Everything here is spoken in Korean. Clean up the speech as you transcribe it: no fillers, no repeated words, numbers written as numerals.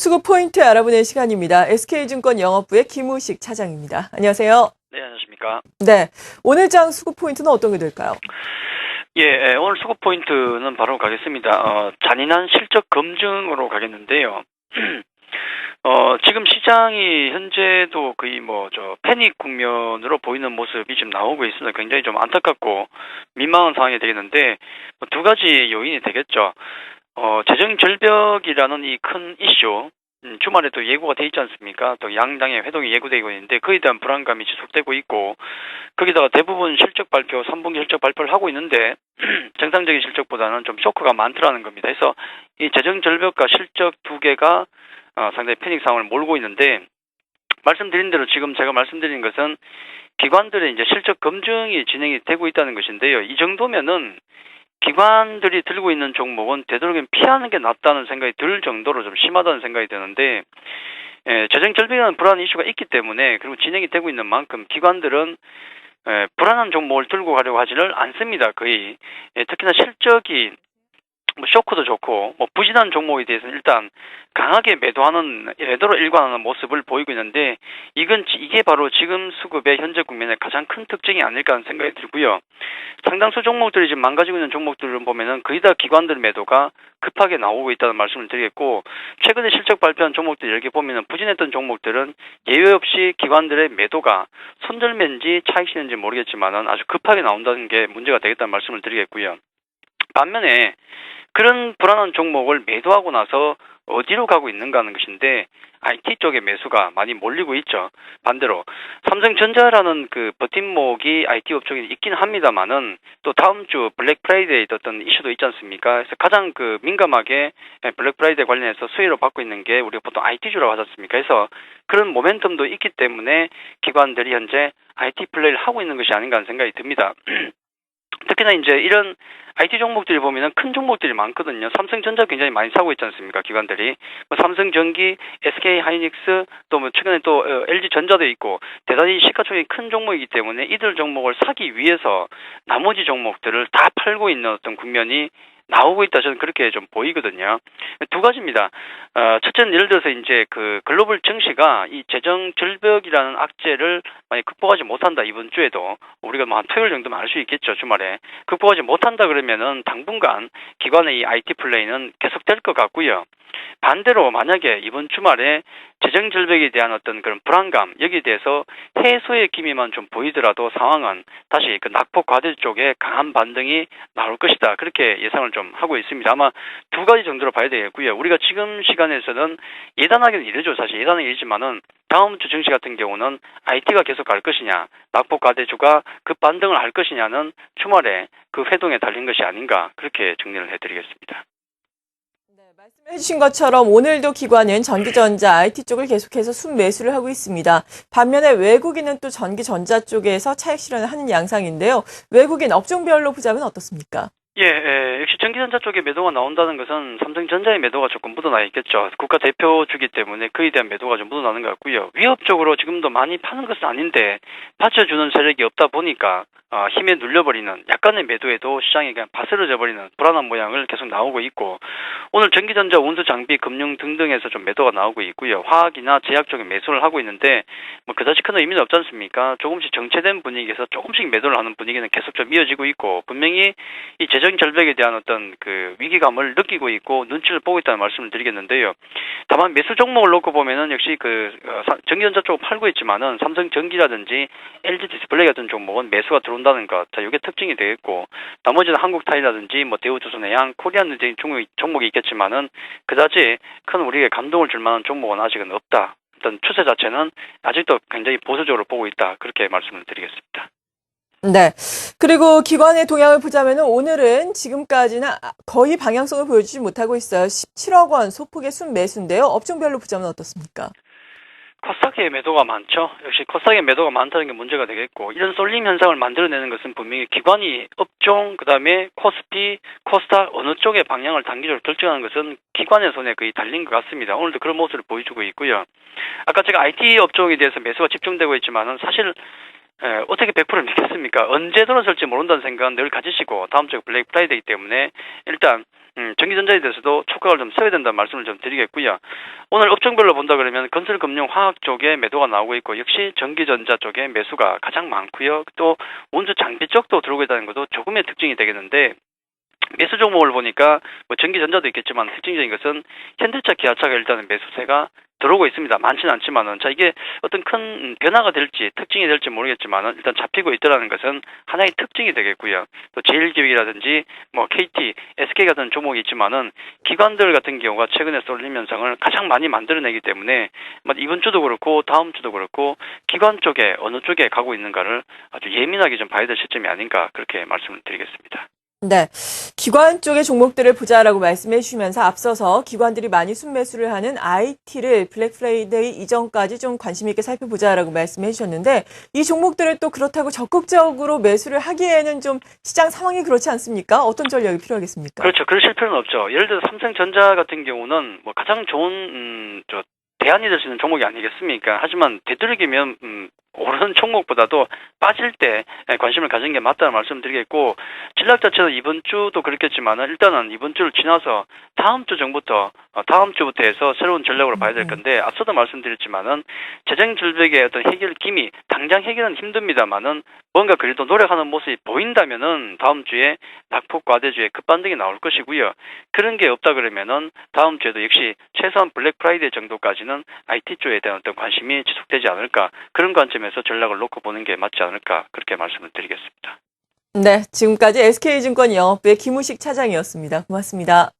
수급 포인트 알아보는 시간입니다. SK증권 영업부의 김우식 차장입니다. 안녕하세요. 네, 안녕하십니까. 네, 오늘 장 수급 포인트는 어떤 게 될까요? 예, 오늘 수급 포인트는 바로 가겠습니다. 잔인한 실적 검증으로 가겠는데요. 지금 시장이 현재도 거의 패닉 국면으로 보이는 모습이 지금 나오고 있습니다. 굉장히 좀 안타깝고 민망한 상황이 되겠는데, 두 가지 요인이 되겠죠. 재정 절벽이라는 이 큰 이슈, 주말에 또 예고가 돼 있지 않습니까? 또 양당의 회동이 예고되고 있는데 그에 대한 불안감이 지속되고 있고, 거기다가 대부분 실적 발표, 3분기 실적 발표를 하고 있는데 정상적인 실적보다는 좀 쇼크가 많더라는 겁니다. 그래서 이 재정 절벽과 실적 두 개가 상당히 패닉 상황을 몰고 있는데, 말씀드린 대로 지금 제가 말씀드린 것은 기관들의 이제 실적 검증이 진행이 되고 있다는 것인데요. 이 정도면은 기관들이 들고 있는 종목은 되도록이면 피하는 게 낫다는 생각이 들 정도로 좀 심하다는 생각이 드는데, 재정 절벽이라는 불안 이슈가 있기 때문에, 그리고 진행이 되고 있는 만큼 기관들은 불안한 종목을 들고 가려고 하지를 않습니다. 거의. 특히나 실적이 쇼크도 좋고 부진한 종목에 대해서는 일단 강하게 매도로 일관하는 모습을 보이고 있는데, 이게 바로 지금 수급의 현재 국면의 가장 큰 특징이 아닐까 하는 생각이 들고요. 상당수 종목들이 지금 망가지고 있는 종목들을 보면은 거의 다 기관들 매도가 급하게 나오고 있다는 말씀을 드리겠고, 최근에 실적 발표한 종목들 이렇게 보면은 부진했던 종목들은 예외 없이 기관들의 매도가 손절매인지 차익실인지 모르겠지만은 아주 급하게 나온다는 게 문제가 되겠다는 말씀을 드리겠고요. 반면에 그런 불안한 종목을 매도하고 나서 어디로 가고 있는가 하는 것인데, IT 쪽의 매수가 많이 몰리고 있죠. 반대로 삼성전자라는 그 버팀목이 IT 업종에 있긴 합니다만은, 또 다음 주 블랙 프라이데이 어떤 이슈도 있지 않습니까? 그래서 가장 그 민감하게 블랙 프라이데이 관련해서 수혜를 받고 있는 게 우리가 보통 IT주라고 하지 않습니까? 그래서 그런 모멘텀도 있기 때문에 기관들이 현재 IT 플레이를 하고 있는 것이 아닌가 하는 생각이 듭니다. 특히나 이제 이런 IT 종목들이 보면은 큰 종목들이 많거든요. 삼성전자 굉장히 많이 사고 있지 않습니까? 기관들이. 삼성전기, SK하이닉스, 또 최근에 또 LG전자도 있고, 대단히 시가총액이 큰 종목이기 때문에 이들 종목을 사기 위해서 나머지 종목들을 다 팔고 있는 어떤 국면이 나오고 있다, 저는 그렇게 좀 보이거든요. 두 가지입니다. 첫째는 예를 들어서 이제 그 글로벌 증시가 이 재정 절벽이라는 악재를 많이 극복하지 못한다, 이번 주에도. 우리가 한 토요일 정도면 알 수 있겠죠, 주말에. 극복하지 못한다 그러면은 당분간 기관의 이 IT 플레이는 계속될 것 같고요. 반대로 만약에 이번 주말에 재정 절벽에 대한 어떤 그런 불안감, 여기에 대해서 해소의 기미만 좀 보이더라도 상황은 다시 그 낙폭 과대 쪽에 강한 반등이 나올 것이다, 그렇게 예상을 좀 하고 있습니다. 아마 두 가지 정도로 봐야 되겠고요. 우리가 지금 시간에서는 예단하기는 이르죠. 사실 예단은 이르지만은 다음 주 증시 같은 경우는 IT가 계속 갈 것이냐, 낙폭 과대주가 급 반등을 할 것이냐는 주말에 그 회동에 달린 것이 아닌가, 그렇게 정리를 해드리겠습니다. 말씀해 주신 것처럼 오늘도 기관은 전기전자, IT 쪽을 계속해서 순매수를 하고 있습니다. 반면에 외국인은 또 전기전자 쪽에서 차익 실현을 하는 양상인데요. 외국인 업종별로 보자면 어떻습니까? 역시 전기전자 쪽에 매도가 나온다는 것은 삼성전자의 매도가 조금 묻어나 있겠죠. 국가 대표주기 때문에 그에 대한 매도가 좀 묻어나는 것 같고요. 위협적으로 지금도 많이 파는 것은 아닌데 받쳐주는 세력이 없다 보니까 힘에 눌려버리는 약간의 매도에도 시장이 그냥 바스러져 버리는 불안한 모양을 계속 나오고 있고, 오늘 전기전자, 운수, 장비, 금융 등등에서 좀 매도가 나오고 있고요. 화학이나 제약 쪽에 매수를 하고 있는데 그다지 큰 의미는 없지 않습니까? 조금씩 정체된 분위기에서 조금씩 매도를 하는 분위기는 계속 좀 이어지고 있고, 분명히 이 재정 절벽에 대한 어떤 그 위기감을 느끼고 있고 눈치를 보고 있다는 말씀을 드리겠는데요. 다만 매수 종목을 놓고 보면은 역시 전기전자 쪽을 팔고 있지만은 삼성전기라든지 LG 디스플레이 같은 종목은 매수가 들어온다는 것, 자, 이게 특징이 되겠고, 나머지는 한국타이라든지 대우조선해양, 코리안 등 종목이 있겠지만은 그다지 큰 우리에게 감동을 줄 만한 종목은 아직은 없다. 어떤 추세 자체는 아직도 굉장히 보수적으로 보고 있다, 그렇게 말씀을 드리겠습니다. 네. 그리고 기관의 동향을 보자면 오늘은 지금까지는 거의 방향성을 보여주지 못하고 있어요. 17억 원 소폭의 순매수인데요. 업종별로 보자면 어떻습니까? 코스닥의 매도가 많죠. 역시 코스닥의 매도가 많다는 게 문제가 되겠고, 이런 쏠림 현상을 만들어내는 것은 분명히 기관이 업종, 그다음에 코스피, 코스닥 어느 쪽의 방향을 단기적으로 결정하는 것은 기관의 손에 거의 달린 것 같습니다. 오늘도 그런 모습을 보여주고 있고요. 아까 제가 IT 업종에 대해서 매수가 집중되고 있지만은 사실 어떻게 100%를 믿겠습니까? 언제 돌아설지 모른다는 생각은 늘 가지시고 다음 주가 블랙 프라이데이 때문에 일단 전기전자에 대해서도 촉각을 좀 써야 된다는 말씀을 좀 드리겠고요. 오늘 업종별로 본다 그러면 건설, 금융, 화학 쪽에 매도가 나오고 있고 역시 전기전자 쪽에 매수가 가장 많고요. 또 원주 장비 쪽도 들어오고 있다는 것도 조금의 특징이 되겠는데 매수 종목을 보니까 뭐 전기전자도 있겠지만 특징적인 것은 현대차, 기아차가 일단은 매수세가 들어오고 있습니다. 많지는 않지만은 자 이게 어떤 큰 변화가 될지 특징이 될지 모르겠지만은 일단 잡히고 있다라는 것은 하나의 특징이 되겠고요. 또 제일기획이라든지 뭐 KT, SK 같은 종목이 있지만은 기관들 같은 경우가 최근에 쏠림 현상을 가장 많이 만들어내기 때문에 이번 주도 그렇고 다음 주도 그렇고 기관 쪽에 어느 쪽에 가고 있는가를 아주 예민하게 좀 봐야 될 시점이 아닌가 그렇게 말씀을 드리겠습니다. 네. 기관 쪽의 종목들을 보자라고 말씀해 주시면서 앞서서 기관들이 많이 순매수를 하는 IT를 블랙 프라이데이 이전까지 좀 관심 있게 살펴보자라고 말씀해 주셨는데 이 종목들을 또 그렇다고 적극적으로 매수를 하기에는 좀 시장 상황이 그렇지 않습니까? 어떤 전략이 필요하겠습니까? 그렇죠. 그러실 필요는 없죠. 예를 들어 삼성전자 같은 경우는 뭐 가장 좋은 대안이 될 수 있는 종목이 아니겠습니까? 하지만 되도록이면 오르는 종목보다도 빠질 때 관심을 가지는 게 맞다는 말씀을 드리겠고 전략 자체는 이번 주도 그렇겠지만은 일단은 이번 주를 지나서 다음 주 전부터 다음 주부터 해서 새로운 전략으로 봐야 될 건데 앞서도 말씀드렸지만은 재정 절벽의 어떤 해결 기미 당장 해결은 힘듭니다만은 뭔가 그래도 노력하는 모습이 보인다면은 다음 주에 낙폭 과대주의 급반등이 나올 것이고요. 그런 게 없다 그러면은 다음 주에도 역시 최소한 블랙 프라이데이 정도까지는 IT 쪽에 대한 어떤 관심이 지속되지 않을까 그런 관점에서 전략을 놓고 보는 게 맞지 않을까 그렇게 말씀을 드리겠습니다. 네. 지금까지 SK증권 영업부의 김우식 차장이었습니다. 고맙습니다.